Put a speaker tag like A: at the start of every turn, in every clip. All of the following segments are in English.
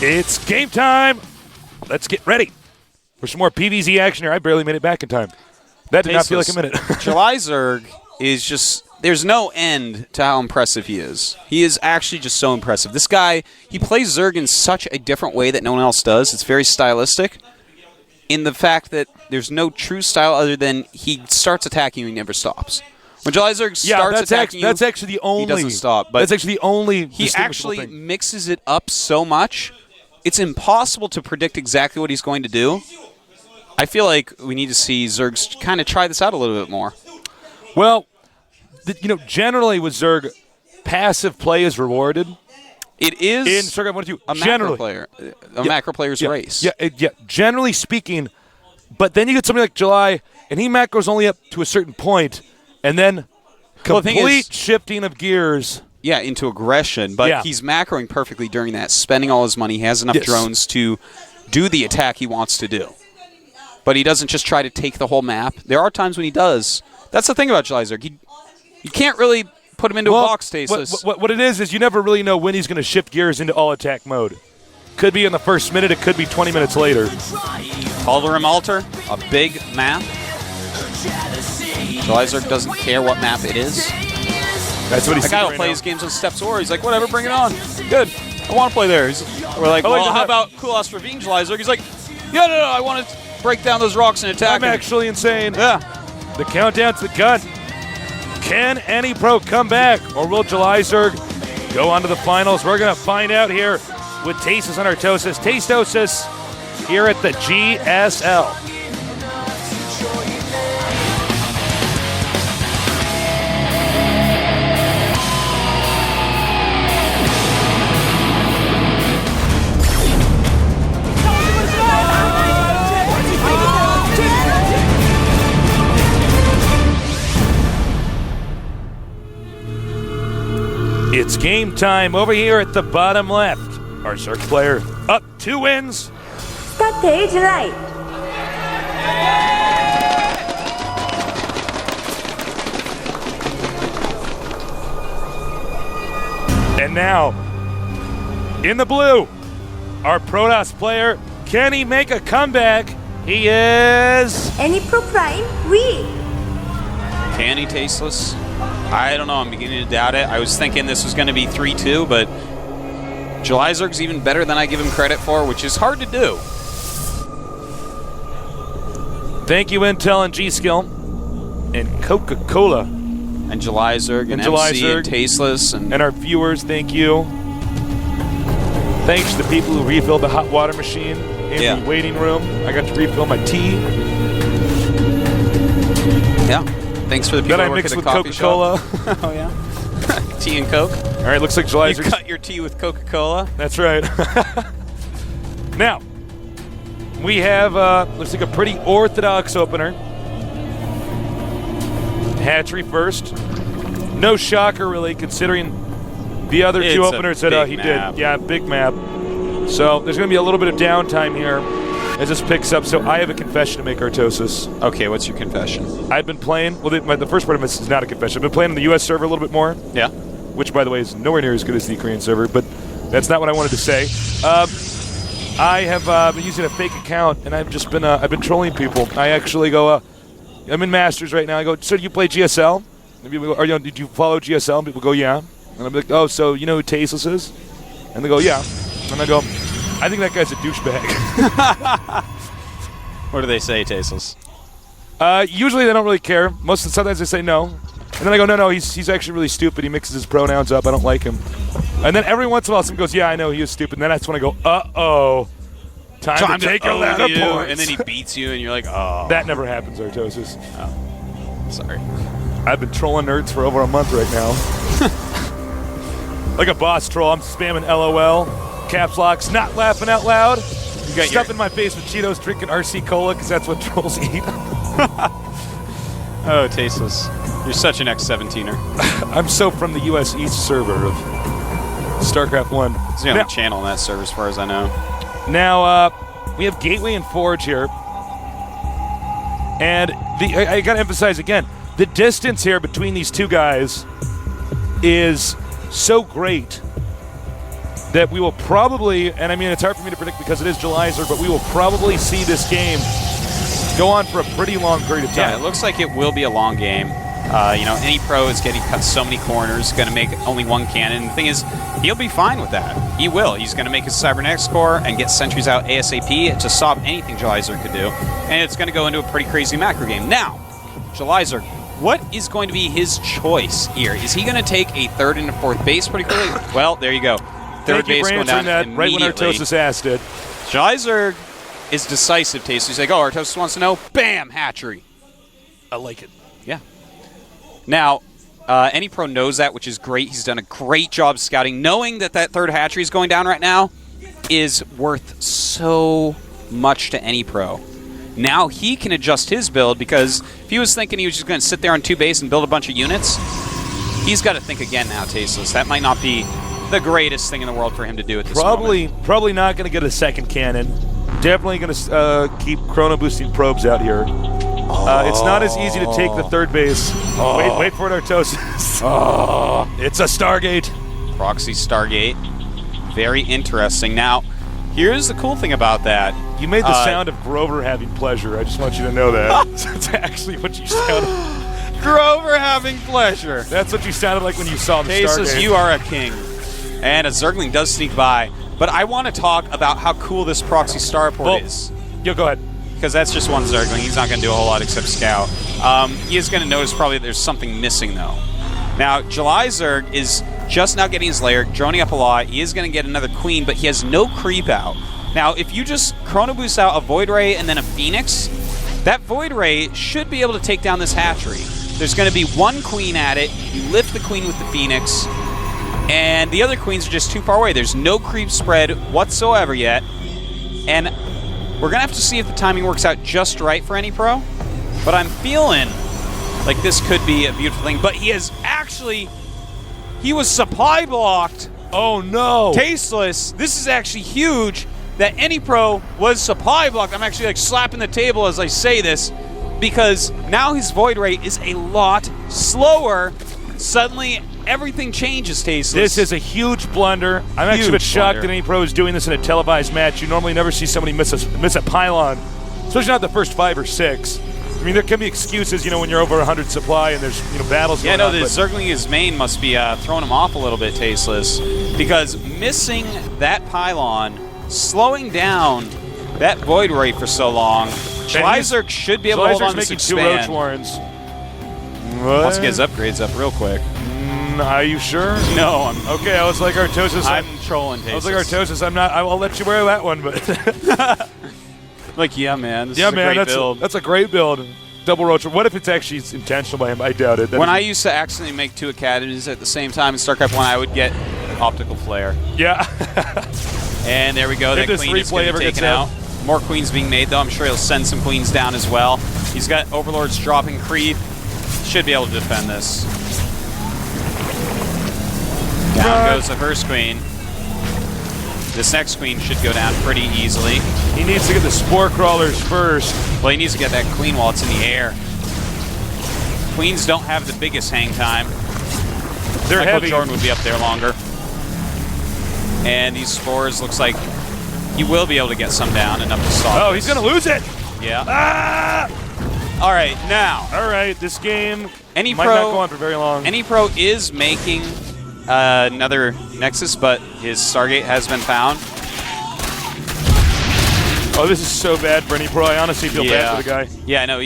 A: It's game time. Let's get ready for some more PVZ action here. I barely made it back in time. That did not feel like a minute.
B: July Zerg is just, there's no end to how impressive he is. He is actually just so impressive. This guy, he plays Zerg in such a different way that no one else does. It's very stylistic in the fact that there's no true style other than he starts attacking you and he never stops. When July Zerg starts attacking you,
A: that's actually the only,
B: he doesn't stop. But
A: that's actually the only
B: he actually mixes it up so much, it's impossible to predict exactly what he's going to do. I feel like we need to see Zerg kind of try this out a little bit more.
A: Well, generally with Zerg, passive play is rewarded.
B: It is
A: in StarCraft 1 2.
B: A macro player, macro player's race.
A: Yeah, generally speaking. But then you get somebody like July, and he macros only up to a certain point, and then complete shifting of gears.
B: Yeah, into aggression. But he's macroing perfectly during that, spending all his money. He has enough drones to do the attack he wants to do. But he doesn't just try to take the whole map. There are times when he does. That's the thing about July Zerg. You can't really put him into a box stasis.
A: What it is you never really know when he's going to shift gears into all-attack mode. Could be in the first minute. It could be 20 minutes later.
B: Alderim Altar, a big map. July Zerg doesn't care what map it is.
A: That's what he's saying.
B: The guy who plays games on Steps War, he's like, whatever, bring it on. Good. I want to play there. We're like, well, how about Kulas Ravine, July Zerg? He's like, no, I want to break down those rocks and attack
A: I'm actually insane.
B: Yeah.
A: The countdown to the gun. Can anypro come back, or will July Zerg go on to the finals? We're going to find out here with Tasis and Artosis. Tastosis here at the GSL. It's game time over here at the bottom left. Our Zerg player up 2 wins.
C: Stage light.
A: And now, in the blue, our Protoss player, can he make a comeback? He is...
C: anypro Prime, we.
B: Can he, Tasteless? I don't know. I'm beginning to doubt it. I was thinking this was going to be 3-2, but July Zerg's even better than I give him credit for, which is hard to do.
A: Thank you, Intel and G-Skill and Coca-Cola.
B: And July Zerg and MC and Tasteless. And
A: our viewers, thank you. Thanks to the people who refilled the hot water machine in the waiting room. I got to refill my tea.
B: Yeah. Thanks for the people
A: that
B: who
A: I
B: work
A: mixed
B: at
A: with
B: the coffee
A: Coca-Cola.
B: shop. Oh, yeah? Tea and Coke?
A: All right, looks like July Zerg.
B: You cut your tea with Coca-Cola?
A: That's right. Now, we have, looks like a pretty orthodox opener. Hatchery first. No shocker, really, considering the other two openers that he did. Yeah, big map. So there's going to be a little bit of downtime here as this picks up. So I have a confession to make, Artosis.
B: Okay, what's your confession?
A: I've been playing, well, the first part of this is not a confession. I've been playing on the U.S. server a little bit more.
B: Yeah.
A: Which, by the way, is nowhere near as good as the Ukraine server, but that's not what I wanted to say. I have been using a fake account, and I've just been I've been trolling people. I actually go, I'm in Masters right now. I go, so do you play GSL? And people go, did you follow GSL? And people go, yeah. And I'm like, oh, so you know who Tasteless is? And they go, yeah. And I go, I think that guy's a douchebag.
B: What do they say, Tasteless?
A: Usually they don't really care. Sometimes they say no. And then I go, no, he's actually really stupid. He mixes his pronouns up. I don't like him. And then every once in a while someone goes, yeah, I know, he is stupid. And then that's when I go, uh-oh. Time to take a ladder points.
B: And then he beats you, and you're like, oh.
A: That never happens, Artosis.
B: Oh. Sorry.
A: I've been trolling nerds for over a month right now. Like a boss troll, I'm spamming LOL, caps locks, not laughing out loud. You got stuff in my face with Cheetos, drinking RC Cola, because that's what trolls eat.
B: Oh, Tasteless. You're such an X-17er.
A: I'm so from the U.S. East server of StarCraft 1.
B: It's the only channel on that server as far as I know.
A: Now, we have Gateway and Forge here. And I got to emphasize again, the distance here between these two guys is so great that we will probably, and I mean it's hard for me to predict because it is July, but we will probably see this game go on for a pretty long period of time.
B: Yeah, it looks like it will be a long game. anypro is getting cut so many corners, going to make only one cannon. The thing is, he'll be fine with that. He will. He's going to make his cybernetics core and get sentries out ASAP to stop anything Jelizer could do. And it's going to go into a pretty crazy macro game. Now, Jelizer, what is going to be his choice here? Is he going to take a third and a fourth base pretty quickly? Well, there you go. Third
A: Thank you
B: base
A: for
B: going down
A: that right when
B: immediately.
A: Artosis asked it.
B: Jelizer is decisive, Taste. He's like, oh, Artosis wants to know. Bam! Hatchery.
A: I like it.
B: Yeah. Now, anypro knows that, which is great. He's done a great job scouting. Knowing that that third hatchery is going down right now is worth so much to anypro. Now he can adjust his build, because if he was thinking he was just going to sit there on two base and build a bunch of units, he's got to think again now, Tasteless. That might not be the greatest thing in the world for him to do at this moment.
A: Probably not going to get a second cannon. Definitely going to keep chrono boosting probes out here. It's not as easy to take the third base. Wait for it, Artosis. It's a Stargate.
B: Proxy Stargate. Very interesting. Now, here's the cool thing about that.
A: You made the sound of Grover having pleasure. I just want you to know that. That's actually what you sounded.
B: Grover having pleasure.
A: That's what you sounded like when you saw the
B: Tasteless,
A: Stargate.
B: you are a king. And a Zergling does sneak by. But I want to talk about how cool this proxy starport is.
A: Yo, go ahead.
B: Because that's just one Zergling. He's not going to do a whole lot except scout. He is going to notice probably there's something missing, though. Now, Jelizer is just now getting his lair, droning up a lot. He is going to get another queen, but he has no creep out. Now, if you just chrono boost out a Void Ray and then a Phoenix, that Void Ray should be able to take down this hatchery. There's going to be one queen at it. You lift the queen with the Phoenix, and the other queens are just too far away. There's no creep spread whatsoever yet. And we're going to have to see if the timing works out just right for anypro. But I'm feeling like this could be a beautiful thing. But he was supply blocked.
A: Oh, no.
B: Tasteless. This is actually huge that anypro was supply blocked. I'm actually like slapping the table as I say this, because now his Void Ray is a lot slower. Suddenly, everything changes, Tasteless.
A: This is a huge blunder. I'm actually a bit shocked that anypro is doing this in a televised match. You normally never see somebody miss a pylon, especially not the first 5 or 6. I mean, there can be excuses, when you're over 100 supply and there's, battles going on.
B: Yeah, no, the Zergling, his main must be throwing him off a little bit, Tasteless, because missing that pylon, slowing down that Void Ray for so long, Jelizer should be able to hold on to this expand.
A: making 2 Roach Warrens.
B: Wants to get his upgrades up real quick.
A: Are you sure?
B: No, I'm
A: okay. I was like Artosis.
B: I'm trolling.
A: I was like Artosis. I'm not. I'll let you wear that one, but
B: like, yeah, man. This
A: yeah,
B: is a
A: man.
B: great build.
A: That's a great build. Double Roach. What if it's actually intentional by him? I doubt it.
B: When I used to accidentally make 2 academies at the same time in StarCraft 1, I would get optical flare.
A: Yeah.
B: And there we go. That queen is going to be taken out. More queens being made, though. I'm sure he'll send some queens down as well. He's got overlords dropping creep. Should be able to defend this. Down goes the first queen. This next queen should go down pretty easily.
A: He needs to get the spore crawlers first.
B: Well, he needs to get that queen while it's in the air. Queens don't have the biggest hang time.
A: They're
B: Michael
A: heavy.
B: Jordan would be up there longer. And these spores, looks like he will be able to get some down enough to stop.
A: Oh, he's going to lose it.
B: Yeah.
A: Ah!
B: All right, now.
A: All right, this game might
B: anypro
A: not go on for very long.
B: anypro is making another Nexus, but his Stargate has been found.
A: Oh, this is so bad for anypro. I honestly feel bad for the guy.
B: Yeah, no,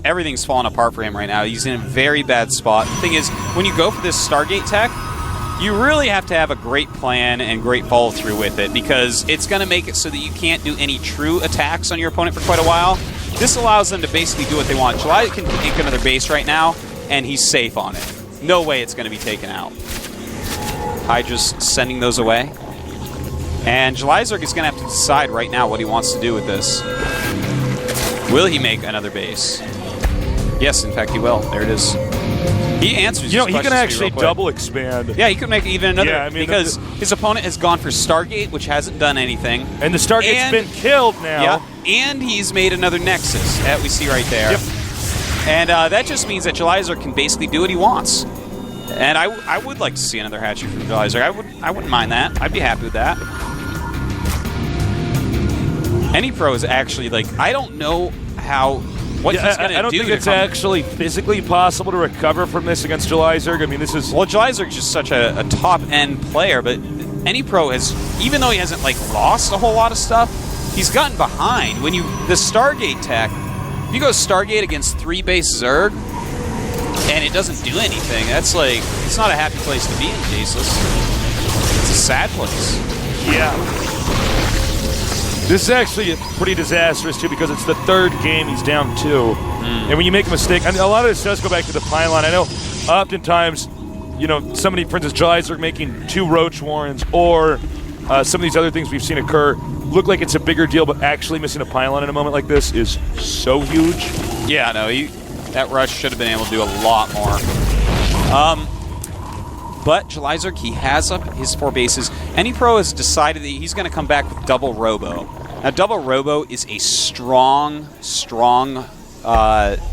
B: everything's falling apart for him right now. He's in a very bad spot. The thing is, when you go for this Stargate tech, you really have to have a great plan and great follow through with it, because it's going to make it so that you can't do any true attacks on your opponent for quite a while. This allows them to basically do what they want. July can ink another base right now, and he's safe on it. No way it's going to be taken out. Hydra's sending those away. And Jelizer is going to have to decide right now what he wants to do with this. Will he make another base? Yes, in fact, he will. There it is. He answers.
A: He can actually double expand.
B: Yeah, he could make even another.
A: Yeah, I mean,
B: because his opponent has gone for Stargate, which hasn't done anything.
A: And the Stargate's been killed now.
B: Yeah, and he's made another Nexus that we see right there.
A: Yep.
B: And that just means that Jelizer can basically do what he wants. And I would like to see another hatchet from July Zerg. I wouldn't mind that. I'd be happy with that. anypro is actually, like, I don't know what he's going to do.
A: I don't think it's actually physically possible to recover from this against July Zerg. I mean, this is...
B: Well, July Zerg is just such a top-end player, but anypro has, even though he hasn't, like, lost a whole lot of stuff, he's gotten behind. When the Stargate tech, if you go Stargate against 3-base Zerg, and it doesn't do anything, that's like, it's not a happy place to be in, Tasteless. It's a sad place.
A: Yeah. This is actually pretty disastrous, too, because it's the third game he's down 2. And when you make a mistake, I mean, a lot of this does go back to the pylon. I know oftentimes, you know, somebody, for instance, July Zerg making 2 Roach Warrens, or some of these other things we've seen occur look like it's a bigger deal, but actually missing a pylon in a moment like this is so huge.
B: Yeah, no, that rush should have been able to do a lot more. But July Zerg, he has up his 4 bases. anypro has decided that he's going to come back with double Robo. Now, double Robo is a strong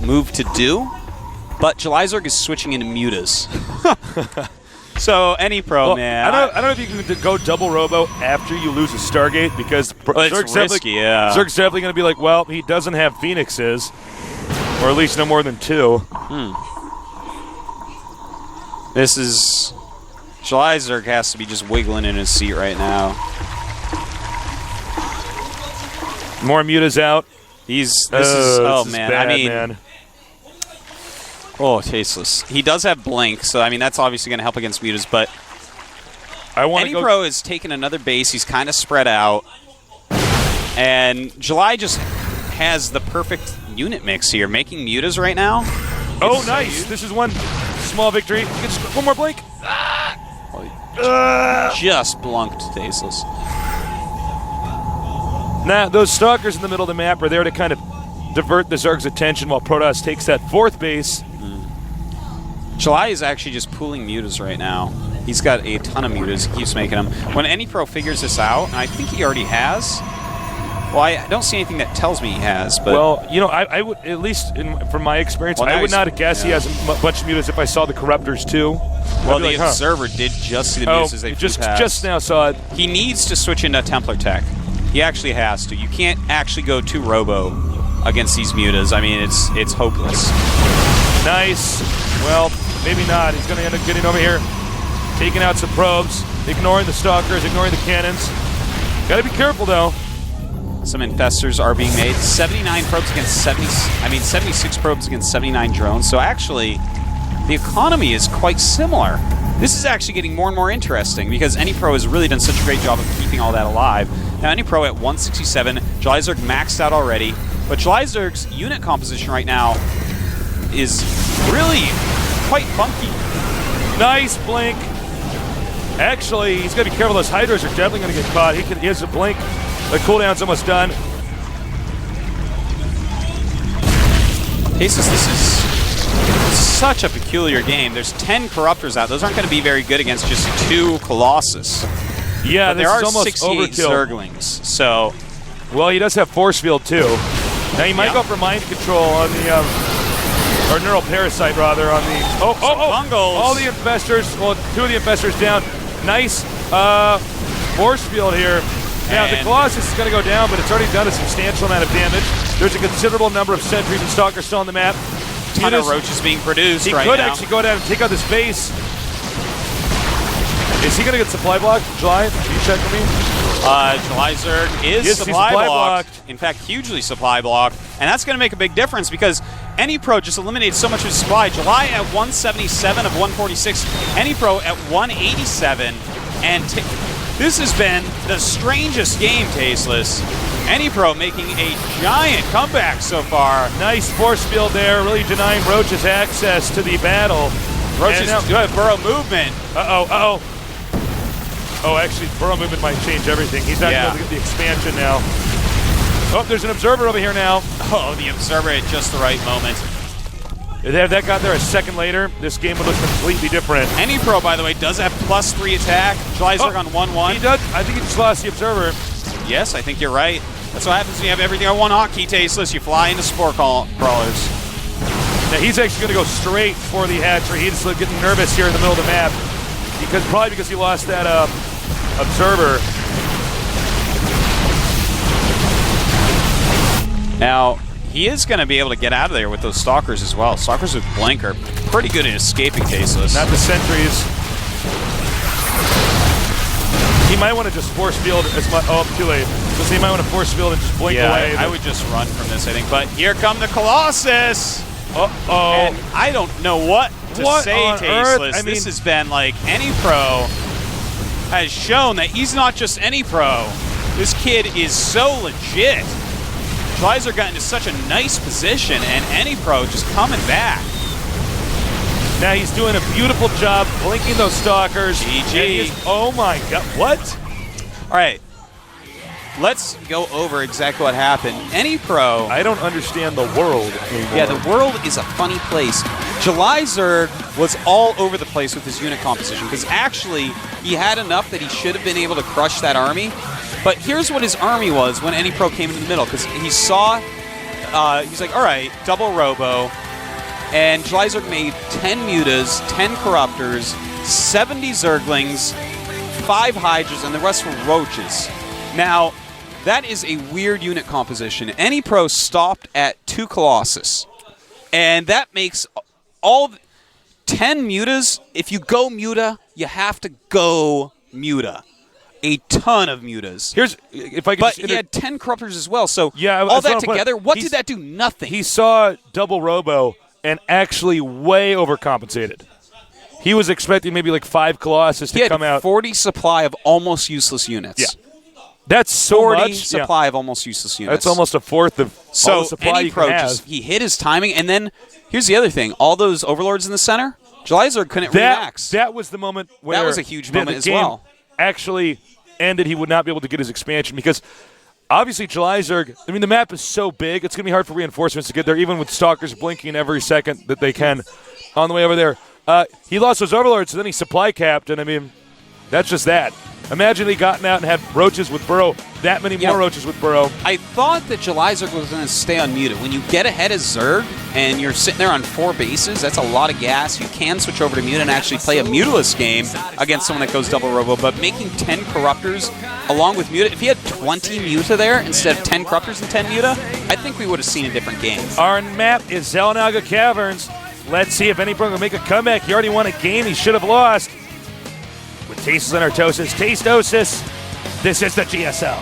B: move to do, but July Zerg is switching into mutas. So, anypro, man.
A: I don't know if you can go double Robo after you lose a Stargate, because
B: it's risky, yeah.
A: Zerg's definitely going to be like, well, he doesn't have Phoenixes, or at least no more than 2.
B: This is... July Zerg has to be just wiggling in his seat right now.
A: More mutas out.
B: Oh, man.
A: Bad,
B: I mean...
A: man.
B: Oh, tasteless. He does have Blink, so I mean that's obviously going to help against mutas, but anypro has taken another base. He's kind of spread out, and July just has the perfect unit mix here, making mutas right now.
A: Oh, nice! This is one small victory. Just one more blink.
B: Just blunked, tasteless.
A: Nah, those stalkers in the middle of the map are there to kind of divert the Zerg's attention while Protoss takes that 4th base.
B: July is actually just pooling mutas right now. He's got a ton of mutas. He keeps making them. When anypro figures this out, and I think he already has. Well, I don't see anything that tells me he has. But
A: well, you know, I would, at least from my experience, I would not guess he has a bunch of mutas if I saw the Corruptors too.
B: Well, the observer did just see the mutas as they
A: just now saw it.
B: He needs to switch into Templar tech. He actually has to. You can't actually go 2 Robo against these mutas. I mean, it's hopeless.
A: Nice. Well, maybe not. He's going to end up getting over here, taking out some probes, ignoring the stalkers, ignoring the cannons. Got to be careful, though.
B: Some infestors are being made. 79 probes against 76 probes against 79 drones. So actually, the economy is quite similar. This is actually getting more and more interesting because anypro has really done such a great job of keeping all that alive. Now, anypro at 167. July Zerg maxed out already. But July Zerg's unit composition right now is really quite funky.
A: Nice blink. Actually, he's got to be careful. Those Hydras are definitely going to get caught. He has a blink. The cooldown's almost done.
B: Tasteless, this is such a peculiar game. There's 10 Corruptors out. Those aren't going to be very good against just 2 Colossus.
A: Yeah,
B: but there are
A: almost
B: 68
A: overkill.
B: Zerglings. So,
A: well, he does have Force Field too. Now he might go for Mind Control on the or Neural Parasite rather on the all the infestors. Well, 2 of the infestors down. Nice Force Field here. Now, the Colossus is going to go down, but it's already done a substantial amount of damage. There's a considerable number of sentries and stalkers still on the map.
B: Ton of roaches being produced
A: right
B: now.
A: He could actually go down and take out this base. Is he going to get supply blocked, July? Can you check for me?
B: July Zerg is supply blocked. In fact, hugely supply blocked. And that's going to make a big difference because anypro just eliminates so much of his supply. July at 177 of 146. anypro at 187. And this has been the strangest game, Tasteless. anypro making a giant comeback so far.
A: Nice force field there, really denying Roach's access to the battle.
B: Roach's good burrow movement.
A: Oh, actually, burrow movement might change everything. He's not able to get the expansion now. Oh, there's an observer over here now.
B: Oh, the observer at just the right moment.
A: If that got there a second later, this game would look completely different.
B: anypro, by the way, does have +3 attack. July Zerg on 1-1.
A: He does. I think he just lost the observer.
B: Yes, I think you're right. That's what happens when you have everything on one hotkey, Tasteless. You fly into spore crawlers.
A: Now he's actually going to go straight for the hatchery. He's getting nervous here in the middle of the map probably because he lost that observer.
B: Now, he is going to be able to get out of there with those stalkers as well. Stalkers with Blink are pretty good at escaping tasteless.
A: Not the sentries. He might want to just force field as much. Oh, too late. So he might want to force field and just blink away.
B: I would just run from this, I think. But here come the Colossus.
A: Uh-oh.
B: And I don't know what to say,
A: on
B: Tasteless.
A: earth? I
B: This
A: mean,
B: has been like anypro has shown that he's not just anypro. This kid is so legit. Schleiser got into such a nice position, and anypro just coming back.
A: Now he's doing a beautiful job blinking those stalkers.
B: GG.
A: Oh my god, what?
B: All right, let's go over exactly what happened. anypro.
A: I don't understand the world anymore.
B: Yeah, the world is a funny place. July Zerg was all over the place with his unit composition because actually he had enough that he should have been able to crush that army. But here's what his army was when anypro came into the middle, because he saw, he's like, all right, double robo, and July Zerg made 10 mutas, 10 corruptors, 70 zerglings, 5 hydras, and the rest were roaches. Now, that is a weird unit composition. anypro stopped at 2 colossus, and that makes all 10 mutas. If you go muta, you have to go muta. A ton of mutas.
A: Here's if I could.
B: But he had 10 corruptors as well. So
A: yeah,
B: all that together, what did that do? Nothing.
A: He saw double robo and actually way overcompensated. He was expecting maybe like 5 colossus to come out.
B: 40 supply of almost useless units.
A: Yeah, that's so
B: 40
A: much
B: supply of almost useless units.
A: That's almost a fourth of all the supply you can have.
B: He hit his timing, and then here's the other thing: all those overlords in the center, July Zerg couldn't remax.
A: That was the moment where
B: that was a huge moment
A: the
B: as
A: game
B: well.
A: Actually ended. He would not be able to get his expansion because obviously July Zerg, I mean, the map is so big, it's going to be hard for reinforcements to get there, even with stalkers blinking every second that they can on the way over there. He lost those overlords, so then he supply capped, and I mean, that's just that. Imagine they gotten out and had roaches with burrow, that many more roaches with burrow.
B: I thought that July Zerg was going to stay unmuted. When you get ahead of Zerg and you're sitting there on 4 bases, that's a lot of gas. You can switch over to mute and actually play a mutaless game against someone that goes double robo, but making 10 corruptors along with muta, if he had 20 muta there instead of 10 corruptors and 10 muta, I think we would have seen a different game.
A: Our map is Xel'Naga Caverns. Let's see if anyone can make a comeback. He already won a game he should have lost. With Tasteless and Artosis, Tastosis, this is the GSL.